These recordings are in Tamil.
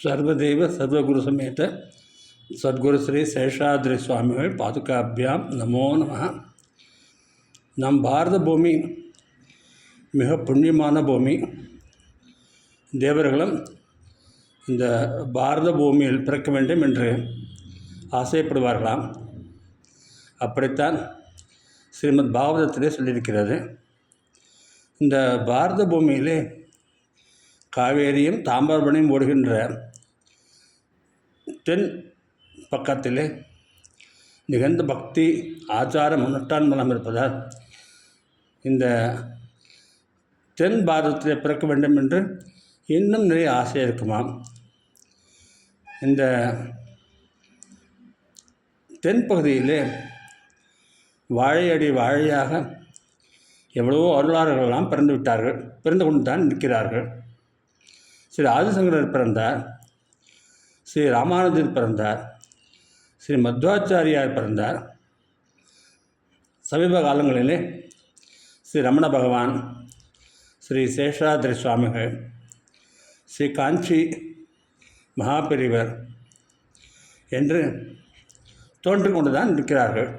சர்வதேவ சர்வகுரு சமேத சத்குரு ஸ்ரீ சேஷாத்ரி சுவாமிகள் பாதுகாபியாம் நமோ நம. நம் பாரத பூமி மிக புண்ணியமான பூமி. தேவர்களும் இந்த பாரத பூமியில் பிறக்க வேண்டும் என்று ஆசைப்படுவார்களாம். அப்படித்தான் ஸ்ரீமத் பாகவதத்திலே சொல்லியிருக்கிறது. இந்த பாரத பூமியிலே காவேரியும் தாமிரபரணியும் ஓடுகின்ற தென் பக்கத்திலே நிகழ்ந்த பக்தி ஆச்சாரம் அனுஷ்டானம் இருப்பதால் இந்த தென் பாரதத்திலே பிறக்க வேண்டும் என்று இன்னும் நிறைய ஆசை இருக்குமாம். இந்த தென் பகுதியிலே வாழையடி வாழையாக எவ்வளவோ அருளாளர்களெல்லாம் பிறந்து விட்டார்கள், பிறந்து கொண்டு தான் நிற்கிறார்கள். ஸ்ரீ ஆதிசங்கரர் பிறந்தார், ஸ்ரீ ராமானுஜர் பிறந்தார், ஸ்ரீ மத்வாச்சாரியார் பிறந்தார். சமீப காலங்களிலே ஸ்ரீ ரமண பகவான், ஸ்ரீ சேஷாத்ரி சுவாமிகள், ஸ்ரீ காஞ்சி மகாபெரிவர் என்று தோன்றிக் கொண்டு தான் இருக்கிறார்கள்.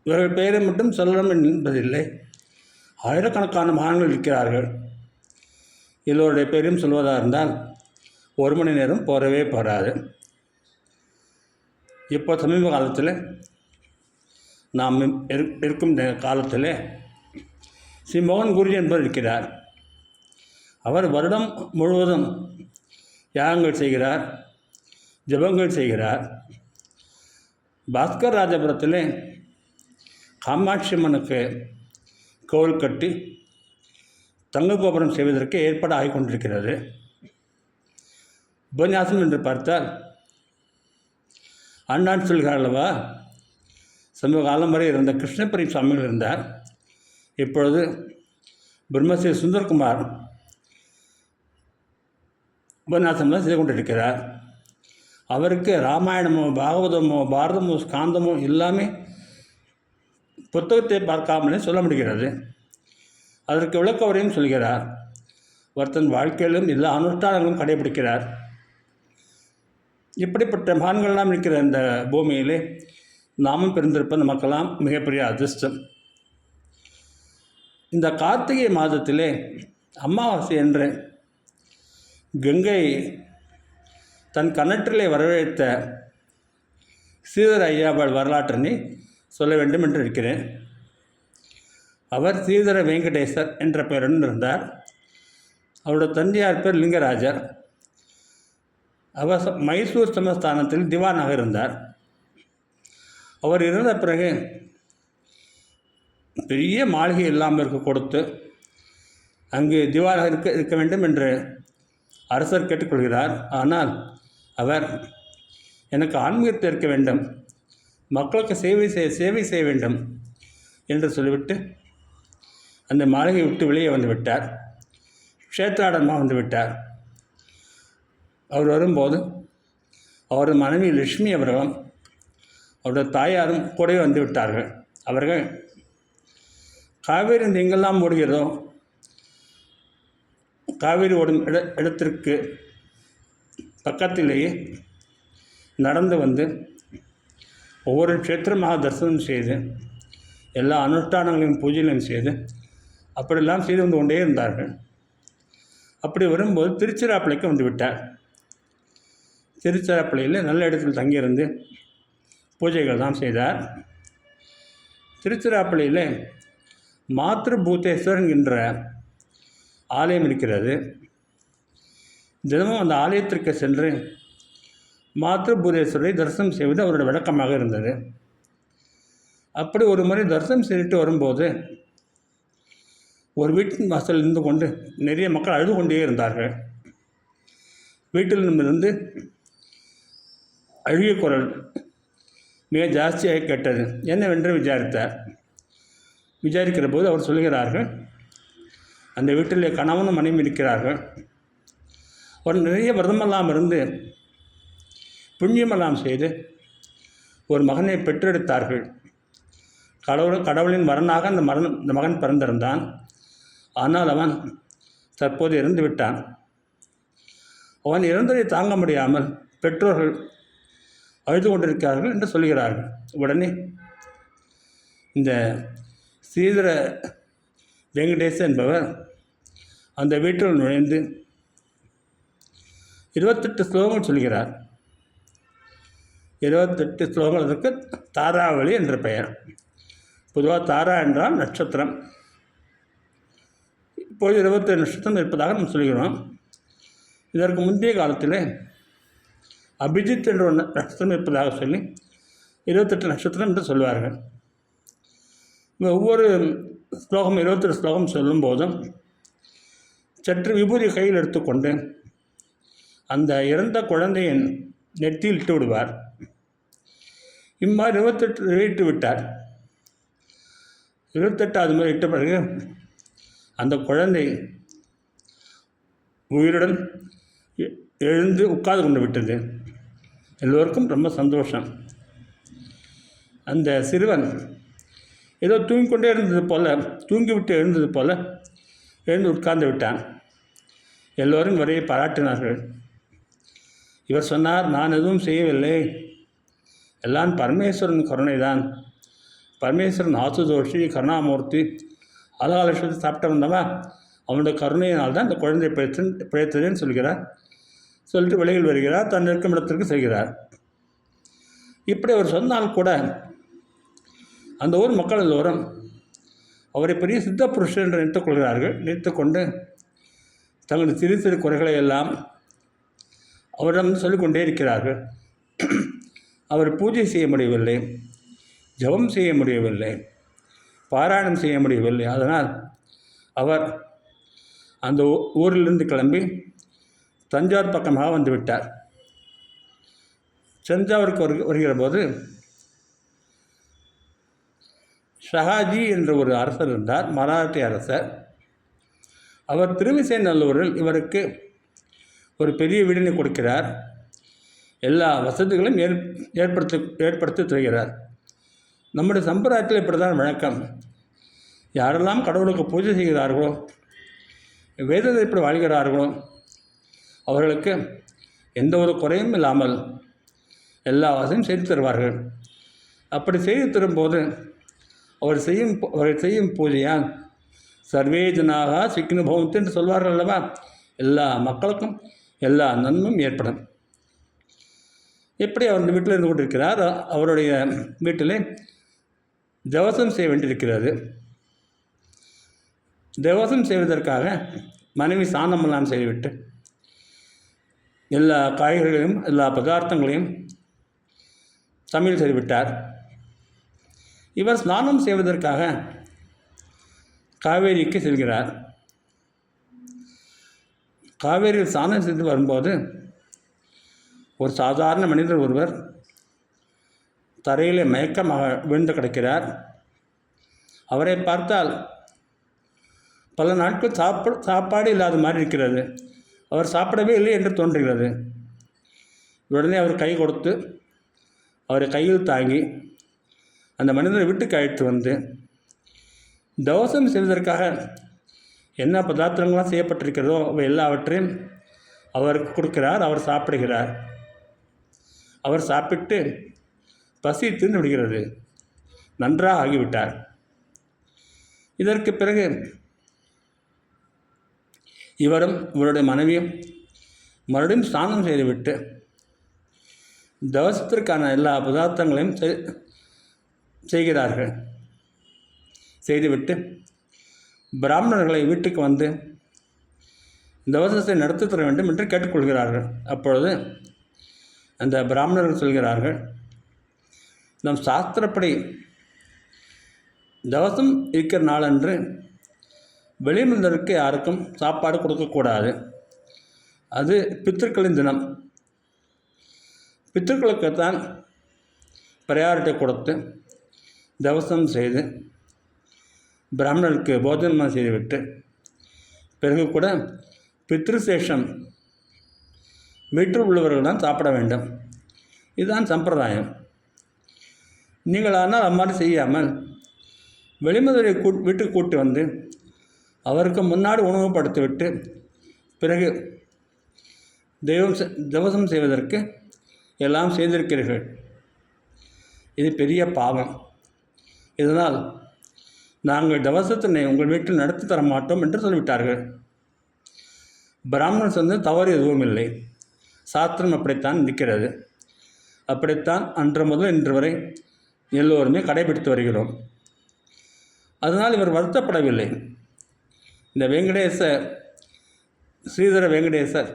இவர்கள் பெயரை மட்டும் சொல்லணும் என்பதில்லை, ஆயிரக்கணக்கான மகான்கள் இருக்கிறார்கள். எல்லோருடைய பேரையும் சொல்வதாக இருந்தால் ஒரு மணி நேரம் போகவே போகாது. இப்போ சமீப காலத்தில் நாம் இருக்கும் காலத்தில் ஸ்ரீ மோகன் குருஜி என்பவர் இருக்கிறார். அவர் வருடம் முழுவதும் யாகங்கள் செய்கிறார், ஜபங்கள் செய்கிறார். பாஸ்கர் ராஜபுரத்தில் காமாட்சி அம்மனுக்கு கோவில் கட்டி தங்க கோபுரம் செய்வதற்கு ஏற்பாடு ஆகி கொண்டிருக்கிறது. உபன்யாசம் என்று பார்த்தால் அண்ணான் சொல்கிறார் அல்லவா, சமீப காலம் வரை இருந்த கிருஷ்ணபுரி சுவாமிகள் இருந்தார். இப்பொழுது பிரம்மஸ்ரீ சுந்தர்குமார் உபன்யாசம்லாம் செய்து கொண்டிருக்கிறார். அவருக்கு ராமாயணமோ பாகவதமோ பாரதமோ ஸ்காந்தமோ எல்லாமே புத்தகத்தை பார்க்காமலே சொல்ல முடிகிறது. அதற்கு விளக்கவரையும் சொல்கிறார். ஒருத்தன் வாழ்க்கையிலும் எல்லா அனுஷ்டானங்களும் கடைபிடிக்கிறார். இப்படிப்பட்ட மகான்கள்லாம் இருக்கிற இந்த பூமியிலே நாமும் பிறந்திருப்பது நமக்கெல்லாம் மிகப்பெரிய அதிர்ஷ்டம். இந்த கார்த்திகை மாதத்திலே அமாவாசை என்று கங்கை தன் கணற்றிலே வரவழைத்த ஸ்ரீதர ஐயாவாள் வரலாற்றினை சொல்ல வேண்டும் என்று இருக்கிறேன். அவர் ஸ்ரீதர வெங்கடேசர் என்ற பெயருடன் இருந்தார். அவருடைய தந்தையார் பேர் லிங்கராஜர். அவர் மைசூர் சமஸ்தானத்தில் திவானாக இருந்தார். அவர் இருந்த பிறகு பெரிய மாளிகை இல்லாமல் கொடுத்து அங்கு திவானாக இருக்க வேண்டும் என்று அரசர் கேட்டுக்கொள்கிறார். ஆனால் அவர் எனக்கு ஆன்மீகத்தை இருக்க வேண்டும், மக்களுக்கு சேவை செய்ய வேண்டும் என்று சொல்லிவிட்டு அந்த மாளிகையை விட்டு வெளியே வந்து விட்டார். க்ஷேத்ராடனமாக வந்து விட்டார். அவர் வரும்போது அவரது மனைவி லட்சுமி அவர்களும் அவருடைய தாயாரும் கூடவே வந்து விட்டார்கள். அவர்கள் காவேரி எங்கெல்லாம் ஓடுகிறதோ காவேரி ஓடும் இடத்திற்கு பக்கத்திலேயே நடந்து வந்து ஒவ்வொரு க்ஷேத்திரமாக தரிசனம் செய்து எல்லா அனுஷ்டானங்களையும் பூஜைகளையும் செய்து அப்படியெல்லாம் செய்து வந்து கொண்டே இருந்தார்கள். அப்படி வரும்போது திருச்சிராப்பள்ளிக்கு வந்து விட்டார். திருச்சிராப்பள்ளியில் நல்ல இடத்தில் தங்கியிருந்து பூஜைகள் தான் செய்தார். திருச்சிராப்பள்ளியில் மாத்ருபூதேஸ்வரன் என்ற ஆலயம் இருக்கிறது. தினமும் அந்த ஆலயத்திற்கு சென்று மாத்ருபூதேஸ்வரரை தரிசனம் செய்வது அவருடைய வழக்கமாக இருந்தது. அப்படி ஒரு முறை தரிசனம் செய்துட்டு வரும்போது ஒரு வீட்டின் வாசலில் இருந்து கொண்டு நிறைய மக்கள் அழுது கொண்டே இருந்தார்கள். வீட்டிலிருந்து அழுகிய குரல் மிக ஜாஸ்தியாக கேட்டது. என்னவென்று விசாரித்தார். விசாரிக்கிற போது அவர் சொல்கிறார்கள், அந்த வீட்டில் கணவனும் மனைவி இருக்கிறார்கள். அவர் நிறைய விரதமெல்லாம் இருந்து புண்ணியமெல்லாம் செய்து ஒரு மகனை பெற்றெடுத்தார்கள். கடவுளின் வரனாக அந்த மகன் பிறந்திருந்தான். ஆனால் அவன் தற்போது இறந்து விட்டான். அவன் இறந்ததை தாங்க முடியாமல் பெற்றோர்கள் அழுது கொண்டிருக்கிறார்கள் என்று சொல்கிறார்கள். உடனே இந்த ஸ்ரீதர வெங்கடேச என்பவர் அந்த வீட்டில் நுழைந்து 28 ஸ்லோகங்கள் சொல்கிறார். 28 ஸ்லோகங்கள் அதற்கு தாராவளி என்ற பெயர். பொதுவாக தாரா என்றால் நட்சத்திரம். இப்போது 27 நட்சத்திரம் இருப்பதாக நாம் சொல்கிறோம். இதற்கு முந்தைய காலத்தில் அபிஜித் என்ற ஒரு நட்சத்திரம் இருப்பதாக சொல்லி 28 நட்சத்திரம் என்று சொல்வார்கள். ஒவ்வொரு ஸ்லோகம் 28 ஸ்லோகம் சொல்லும் போதும் சற்று விபூதி கையில் எடுத்துக்கொண்டு அந்த இறந்த குழந்தையின் நெற்றியில் இட்டு விடுவார். இம்மாதிரி 28 இட்டு விட்டார். 28வது முறை இட்ட பிறகு அந்த குழந்தை உயிருடன் எழுந்து உட்கார்ந்து கொண்டு விட்டது. எல்லோருக்கும் ரொம்ப சந்தோஷம். அந்த சிறுவன் ஏதோ தூங்கிக்கொண்டே இருந்தது போல், தூங்கிவிட்டு எழுந்தது போல் எழுந்து உட்கார்ந்து விட்டான். எல்லோரும் வரையை பாராட்டினார்கள். இவர் சொன்னார், நான் எதுவும் செய்யவில்லை, எல்லாம் பரமேஸ்வரன் கருணை தான். பரமேஸ்வரன் ஆசுதோஷி கருணாமூர்த்தி அலகாலட்சத்தை சாப்பிட்டு வந்தவா, அவனுடைய கருணையினால் தான் இந்த குழந்தை பிழைத்ததுன்னு சொல்கிறார். சொல்லிட்டு வெளியில் வருகிறார், தன் இருக்கும் இடத்திற்கு செல்கிறார். இப்படி அவர் சொன்னால் கூட அந்த ஊர் மக்கள் எல்லோரும் அவரை பெரிய சித்த புருஷர் என்று நினைத்துக்கொள்கிறார்கள். நினைத்துக்கொண்டு தங்களது சிறு சிறு குறைகளை எல்லாம் அவரிடம் சொல்லிக்கொண்டே இருக்கிறார்கள். அவர் பூஜை செய்ய முடியவில்லை, ஜபம் செய்ய முடியவில்லை, பாராயணம் செய்ய முடியவில்லை. அதனால் அவர் அந்த ஊரிலிருந்து கிளம்பி தஞ்சாவூர் பக்கமாக வந்துவிட்டார். தஞ்சாவூருக்கு வருகிற போது ஷஹாஜி என்ற ஒரு அரசர் இருந்தார், மராட்டிய அரசர். அவர் திருவிசைநல்லூரில் இவருக்கு ஒரு பெரிய வீடினை கொடுக்கிறார். எல்லா வசதிகளையும் ஏற்படுத்தி தருகிறார். நம்முடைய சம்பிரதாயத்தில் இப்படி தான் வழக்கம். யாரெல்லாம் கடவுளுக்கு பூஜை செய்கிறார்களோ, வேதத்தை இப்படி வாழ்கிறார்களோ, அவர்களுக்கு எந்த ஒரு குறையும் இல்லாமல் எல்லா வசதியும் செய்து தருவார்கள். அப்படி செய்து தரும்போது அவர்கள் செய்யும் பூஜையால் சர்வே ஜனாக சிக்கினு பவந்து என்று சொல்வார்கள் அல்லவா, எல்லா மக்களுக்கும் எல்லா நன்மையும் ஏற்படும். எப்படி அவர் இந்த வீட்டில் இருந்து கொண்டிருக்கிறார், அவருடைய வீட்டிலே தேவசம் செய்ய வேண்டியிருக்கிறது. தேவசம் செய்வதற்காக மனைவி சாந்தமெல்லாம் செய்துவிட்டு எல்லா காய்கறிகளையும் எல்லா பதார்த்தங்களையும் சமையல் செய்துவிட்டார். இவர் ஸ்நானம் செய்வதற்காக காவேரிக்கு செல்கிறார். காவேரியில் ஸ்நானம் செய்து வரும்போது ஒரு சாதாரண மனிதர் ஒருவர் தரையிலே மயக்கமாக விழுந்து கிடக்கிறார். அவரை பார்த்தால் பல நாட்கள் சாப்பாடு இல்லாத மாதிரி இருக்கிறது. அவர் சாப்பிடவே இல்லை என்று தோன்றுகிறது. உடனே அவர் கை கொடுத்து அவரை கையில் தாங்கி அந்த மனிதரை வீட்டுக்கு அழைத்து வந்து தவசம் செய்வதற்காக என்ன பதார்த்தங்கள்லாம் செய்யப்பட்டிருக்கிறதோ அவை எல்லாவற்றையும் அவருக்கு கொடுக்கிறார். அவர் சாப்பிடுகிறார். அவர் சாப்பிட்டு பசி தீர்ந்து விடுகிறது. நன்றாக ஆகிவிட்டார். இதற்கு பிறகு இவரும் இவருடைய மனைவியும் மறுபடியும் ஸ்நானம் செய்துவிட்டு தவசத்திற்கான எல்லா பதார்த்தங்களையும் செய்கிறார்கள். செய்துவிட்டு பிராமணர்களை வீட்டுக்கு வந்து தவசத்தை நடத்தி தர வேண்டும் என்று கேட்டுக்கொள்கிறார்கள். அப்பொழுது அந்த பிராமணர்கள் சொல்கிறார்கள், நம் சாஸ்திரப்படி தவசம் இருக்கிற நாளன்று வெளிமனிதருக்கு யாருக்கும் சாப்பாடு கொடுக்கக்கூடாது. அது பித்திருக்களின் தினம். பித்திருக்களுக்குத்தான் ப்ரையாரிட்டி கொடுத்து தவசம் செய்து பிராமணர்களுக்கு போஜனம் செய்துவிட்டு பிறகு கூட பித்ருசேஷம் வீட்டில் உள்ளவர்கள் தான் சாப்பிட வேண்டும். இதுதான் சம்பிரதாயம். நீங்கள் ஆனால் அம்மாதிரி செய்யாமல் வெளிமதுரை வீட்டுக்கு கூட்டி வந்து அவருக்கு முன்னாடி உணவு படுத்திவிட்டு பிறகு தவசம் செய்வதற்கு எல்லாம் செய்திருக்கிறீர்கள். இது பெரிய பாவம். இதனால் நாங்கள் தவசத்தினை உங்கள் வீட்டில் நடத்தி தர மாட்டோம் என்று சொல்லிவிட்டார்கள். பிராமணன் சொன்னது தவறு எதுவும் இல்லை. சாஸ்திரம் அப்படித்தான் இருக்கிறது. அப்படித்தான் அன்று முதல் இன்று வரை எல்லோருமே கடைபிடித்து வருகிறோம். அதனால் இவர் வருத்தப்படவில்லை. இந்த ஸ்ரீதர வெங்கடேசர்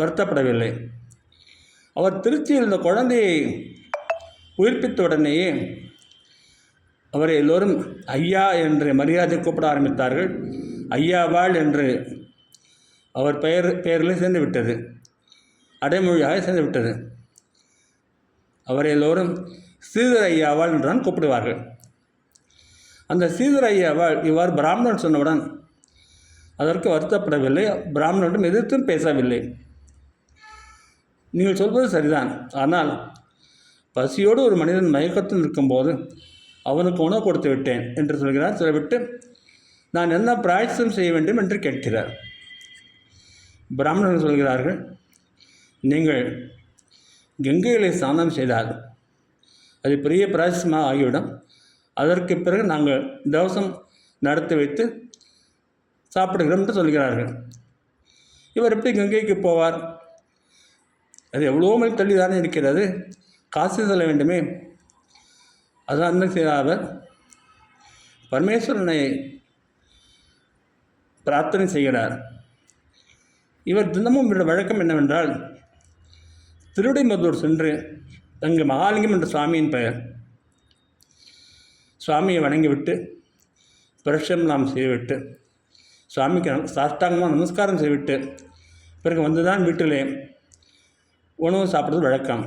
வருத்தப்படவில்லை. அவர் திருச்சியில் இந்த குழந்தையை உயிர்ப்பித்த உடனேயே அவரை எல்லோரும் ஐயா என்று மரியாதை கூப்பிட ஆரம்பித்தார்கள். ஐயாவாள் என்று அவர் பெயரில் சேர்ந்து விட்டது, அடைமொழியாக சேர்ந்து விட்டது. அவரை எல்லோரும் ஸ்ரீதர ஐயாவாள் என்றுதான் கூப்பிடுவார்கள். அந்த ஸ்ரீதர ஐயாவாள் இவ்வாறு பிராமணன் சொன்னவுடன் அதற்கு வருத்தப்படவில்லை, பிராமணனிடம் எதிர்த்தும் பேசவில்லை. நீங்கள் சொல்வது சரிதான், ஆனால் பசியோடு ஒரு மனிதன் மயக்கத்தில் இருக்கும்போது அவனுக்கு உணவு கொடுத்து விட்டேன் என்று சொல்கிறார். சொல்லிவிட்டு நான் என்ன பிராயச்சித்தம் செய்ய வேண்டும் என்று கேட்கிறார். பிராமணர்கள் சொல்கிறார்கள், நீங்கள் கங்கைகளை ஸ்நானம் செய்தால் அது பெரிய பிராயச்சித்தமாக ஆகிவிடும். அதற்கு பிறகு நாங்கள் தவசம் நடத்தி வைத்து சாப்பிடுகிறோம் என்று சொல்கிறார்கள். இவர் எப்படி கங்கைக்கு போவார்? அது எவ்வளோ மைல் தள்ளி தானே இருக்கிறது, காசு செல்ல வேண்டுமே. அதான் என்ன செய்தார், பரமேஸ்வரனை பிரார்த்தனை செய்கிறார். இவர் தினமும் வழக்கம் என்னவென்றால் திருவிடைமருதூர் சென்று அங்கு மகாலிங்கம் என்ற சுவாமியின் பெயர், சுவாமியை வணங்கிவிட்டு பிரஷம்லாம் செய்துவிட்டு சுவாமிக்கு சாஷ்டாங்கமாக நமஸ்காரம் செய்துவிட்டு பிறகு வந்து தான் வீட்டிலே உணவு சாப்பிடுவது வழக்கம்.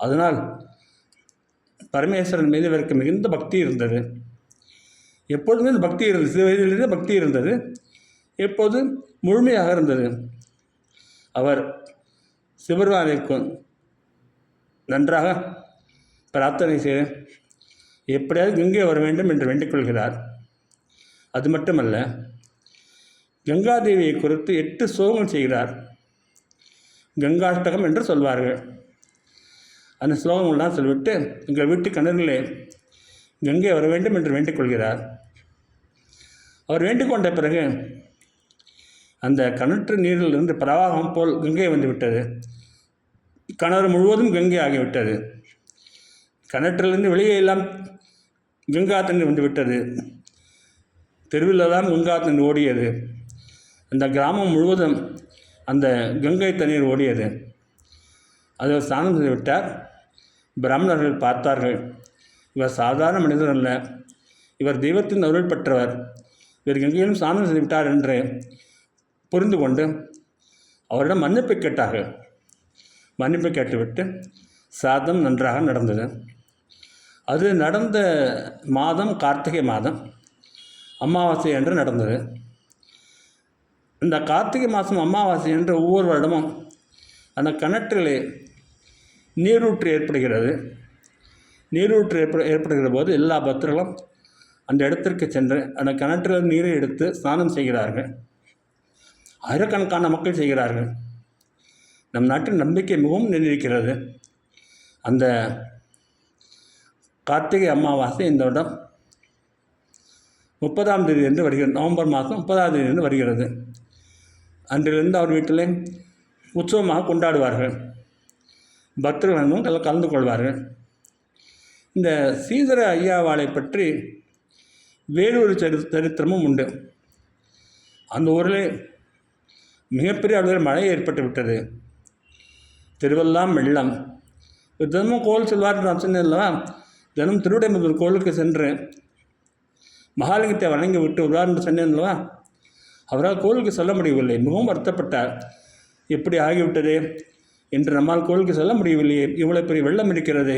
அதனால் பரமேஸ்வரன் மீது இவருக்கு மிகுந்த பக்தி இருந்தது. எப்பொழுதுமே பக்தி இருந்தது, சிறு வயதிலிருந்தே பக்தி இருந்தது, எப்போது முழுமையாக இருந்தது. அவர் சிவபெருமானுக்கு நன்றாக பிரார்த்தனை செய்து எப்படியாவது கங்கை வர வேண்டும் என்று வேண்டிக் கொள்கிறார். அது மட்டுமல்ல, கங்காதேவியை குறித்து 8 ஸ்லோகங்கள் செய்கிறார். கங்காஷ்டகம் என்று சொல்வார்கள். அந்த ஸ்லோகங்கள்லாம் சொல்லிவிட்டு எங்கள் வீட்டு கிணறிலே கங்கை வர வேண்டும் என்று வேண்டிக் கொள்கிறார். அவர் வேண்டிக் கொண்ட பிறகு அந்த கிணற்று நீரிலிருந்து பிரவாகம் போல் கங்கை வந்துவிட்டது. கிணறு முழுவதும் கங்கை ஆகிவிட்டது. கிணற்றிலிருந்து வெளியே எல்லாம் கங்கா தண்ணீர் வந்துவிட்டது. தெருவில் தான் கங்கா தண்ணீர் ஓடியது. அந்த கிராமம் முழுவதும் அந்த கங்கை தண்ணீர் ஓடியது. அதை ஸ்நானம் செய்து விட்டார். பிராமணர்கள் பார்த்தார்கள், இவர் சாதாரண மனிதர் அல்ல, இவர் தெய்வத்தின் அருள் பெற்றவர், இவர் கங்கையிலும் ஸ்நானம் செய்து விட்டார் என்று புரிந்து கொண்டு அவரிடம் மன்னிப்பு கேட்டார்கள். மன்னிப்பு கேட்டுவிட்டு சாதம் நன்றாக நடந்தது. அது நடந்த மாதம் கார்த்திகை மாதம், அமாவாசை என்று நடந்தது. இந்த கார்த்திகை மாதம் அமாவாசை என்று ஒவ்வொரு வருடமும் அந்த கிணற்றிலே நீரூற்று ஏற்படுகிறது. நீரூற்று ஏற்படுகிற போது எல்லா பக்தர்களும் அந்த இடத்திற்கு சென்று அந்த கிணற்றில் நீரை எடுத்து ஸ்நானம் செய்கிறார்கள். ஆயிரக்கணக்கான மக்கள் செய்கிறார்கள். நம் நாட்டின் நம்பிக்கை மிகவும் நிலைக்கிறது. அந்த கார்த்திகை அமாவாசை இந்த வருடம் 30ஆம் தேதி என்று வருகிறது. நவம்பர் மாதம் 30ஆம் தேதி என்று வருகிறது. அன்றிலிருந்து அவர் வீட்டிலே உற்சவமாக கொண்டாடுவார்கள். பக்தர்களும் கலந்து கொள்வார்கள். இந்த ஸ்ரீதர ஐயாவாளை பற்றி வேறொரு சரித்திரமும் உண்டு. அந்த ஊரில் மிகப்பெரிய அளவில் மழை ஏற்பட்டு விட்டது. திருவெல்லாம் வெள்ளம். தினமும் கோவில் செல்வார் நான் சொன்னேன் அல்லவா, தினம் திருவிடைமருதூர் கோவிலுக்கு சென்று மகாலிங்கத்தை வணங்கி விட்டு உதாரணம் சொன்னேன் அல்லவா, அவரால் கோவிலுக்கு செல்ல முடியவில்லை. மிகவும் வருத்தப்பட்டார். எப்படி ஆகிவிட்டதே என்று நம்மால் கோவிலுக்கு செல்ல முடியவில்லையே, இவ்வளோ பெரிய வெள்ளம் இருக்கிறது,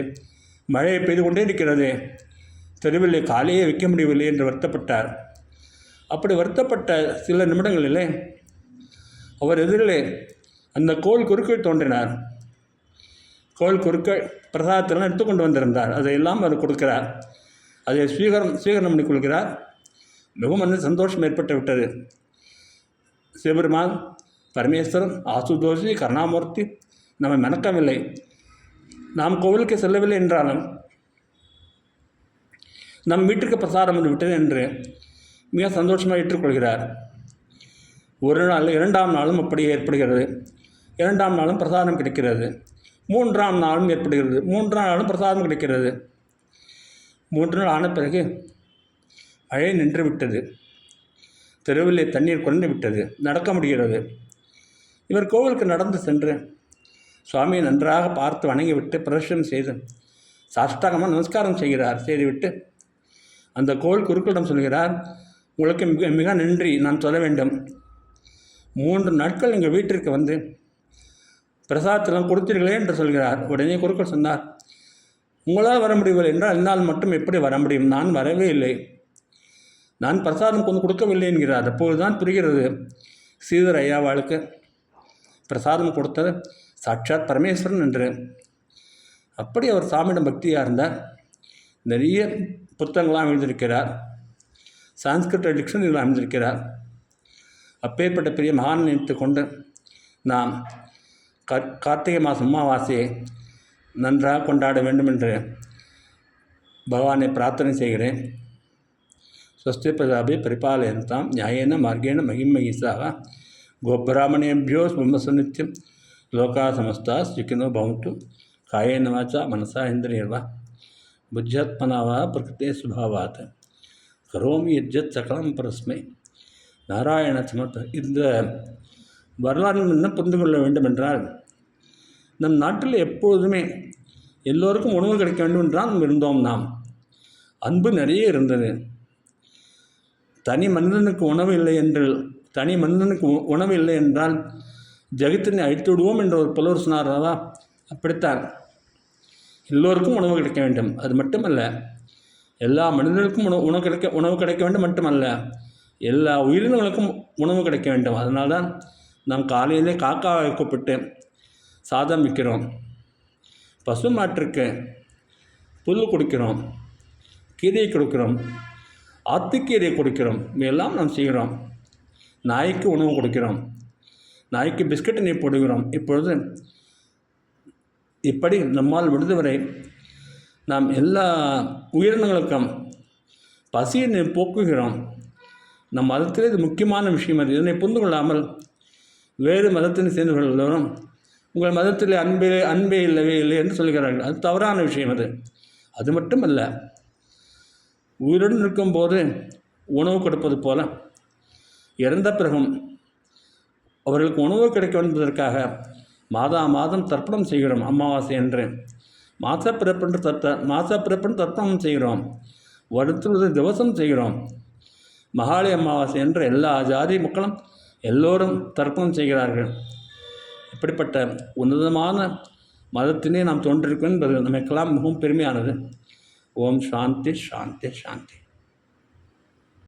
மழையை பெய்து கொண்டே இருக்கிறது, தெருவிலே காலையே வைக்க முடியவில்லை என்று வருத்தப்பட்டார். அப்படி வருத்தப்பட்ட சில நிமிடங்களிலே அவர் எதிரிலே அந்த கோவில் குறுக்கள் தோன்றினார். கோவில் குறுக்கள் பிரசாதத்தெல்லாம் எடுத்துக்கொண்டு வந்திருந்தார். அதையெல்லாம் அவர் கொடுக்கிறார். அதை ஸ்வீகரணம் பண்ணி கொள்கிறார். மிகவும் சந்தோஷம் ஏற்பட்டு விட்டது. சிவபெருமான் பரமேஸ்வரன் ஆசுதோஷி கருணாமூர்த்தி நம்மை மணக்கவில்லை. நாம் கோவிலுக்கு செல்லவில்லை என்றாலும் நம் வீட்டிற்கு பிரசாதம் வந்து விட்டது என்று மிக சந்தோஷமாக ஏற்றுக்கொள்கிறார். ஒரு நாள் 2ஆம் நாளும் அப்படி ஏற்படுகிறது. 2ஆம் நாளும் பிரசாதம் கிடைக்கிறது. 3ஆம் நாளும் ஏற்படுகிறது. 3ஆம் நாளும் பிரசாதம் கிடைக்கிறது. 3 நாள் ஆன பிறகு மழை நின்று விட்டது. தெருவிலே தண்ணீர் குறைந்து விட்டது. நடக்க முடிகிறது. இவர் கோவிலுக்கு நடந்து சென்று சுவாமியை நன்றாக பார்த்து வணங்கிவிட்டு பிரதட்சணம் செய்து சாஷ்டாங்கமாக நமஸ்காரம் செய்துவிட்டு அந்த கோவில் குருக்களிடம் சொல்கிறார், உங்களுக்கு மிக மிக நன்றி நான் சொல்ல வேண்டும். 3 நாட்கள் எங்கள் வீட்டிற்கு வந்து பிரசாதத்தெல்லாம் கொடுத்தீர்களே என்று சொல்கிறார். உடனே குருக்கள் சொன்னார், உங்களால் வர முடியவில்லை என்றால் என்னால் மட்டும் எப்படி வர முடியும்? நான் வரவே இல்லை, நான் பிரசாதம் கொண்டு கொடுக்கவில்லை என்கிறார். அப்போதுதான் புரிகிறது ஸ்ரீதர் ஐயாவாளுக்கு பிரசாதம் கொடுத்தது சாட்சாத் பரமேஸ்வரன் என்று. அப்படி அவர் சாமியிடம் பக்தியாக இருந்தார். நிறைய புத்தகங்களாக எழுதியிருக்கிறார். சான்ஸ்கிரிட் டிக்ஷனரிலாம் எழுதியிருக்கிறார். அப்பேற்பட்ட பெரிய மகான் நினைத்து கொண்டு நாம் கார்த்திகை மாதம் அமாவாசையை நன்றாக கொண்டாட வேண்டும் என்று பகவானை பிரார்த்தனை செய்கிறேன். ஸ்வஸ்தி பிரஜாபி பரிபாலயந்தாம் நியாயேன மார்கேண மகிமகிசாக கோபிராமணேபியோ பிரம்மசநித்யம் லோகா சமஸ்தா சுகினோ பவந்து காயேன வாச்சா மனசா இந்திரியர்வா புத்தியாத்மனா வா பிரகிருதே சுபாவாத் கரோமி யஜ்ஜத் சகலம் பரஸ்மை நாராயண சமர்த்த. இந்த வரலாறு என்ன புரிந்து கொள்ள வேண்டும் என்றால், நம் நாட்டில் எப்போதுமே எல்லோருக்கும் உணவு கிடைக்க வேண்டும் என்றால் இருந்தோம். நாம் அன்பு நிறைய இருந்தது. தனி மனிதனுக்கு உணவு இல்லை என்றால் ஜெகத்தினை அழித்து விடுவோம் என்று ஒரு புலவர் சொன்னாரா? அப்படித்தான் எல்லோருக்கும் உணவு கிடைக்க வேண்டும். அது மட்டுமல்ல, எல்லா மனிதர்களுக்கும் உணவு கிடைக்க வேண்டும் மட்டுமல்ல, எல்லா உயிரினங்களுக்கும் உணவு கிடைக்க வேண்டும். அதனால்தான் நாம் காலையிலே காக்காவை கூப்பிட்டு சாதம் விற்கிறோம், பசு மாட்டிற்கு புல் கொடுக்கிறோம், கீரையை கொடுக்கிறோம், ஆத்துக்கீரையை கொடுக்கிறோம். இவையெல்லாம் நாம் செய்கிறோம். நாய்க்கு உணவு கொடுக்கிறோம், நாய்க்கு பிஸ்கட் நீ போடுகிறோம். இப்பொழுது இப்படி நம்மால் விடுதவரை நாம் எல்லா உயிரினங்களுக்கும் பசியை போக்குகிறோம். நம் மதத்திலே இது முக்கியமான விஷயம். அது இதனை புரிந்து கொள்ளாமல் வேறு மதத்தினை சேர்ந்தவர்கள் எல்லோரும் உங்கள் மதத்தில் அன்பே இல்லவே இல்லை என்று சொல்கிறார்கள். அது தவறான விஷயம். அது மட்டுமல்ல, உயிருடன் இருக்கும்போது உணவு கொடுப்பது போல இறந்த பிறகும் அவர்களுக்கு உணவு கிடைக்க என்பதற்காக மாதம் தர்ப்பணம் செய்கிறோம். அமாவாசை என்று மாசப்பிறப்பென்று தர்ப்பணம் செய்கிறோம். வருடத்தில் திவசம் செய்கிறோம். மகாளி அமாவாசை என்று எல்லா ஜாதி மக்களும் எல்லோரும் தர்ப்பணம் செய்கிறார்கள். இப்படிப்பட்ட உன்னதமான மதத்தினே நாம் தோன்றிருக்கோம் என்பது நமக்கெல்லாம் மிகவும் பெருமையானது. ஓம் சாந்தி சாந்தி சாந்தி.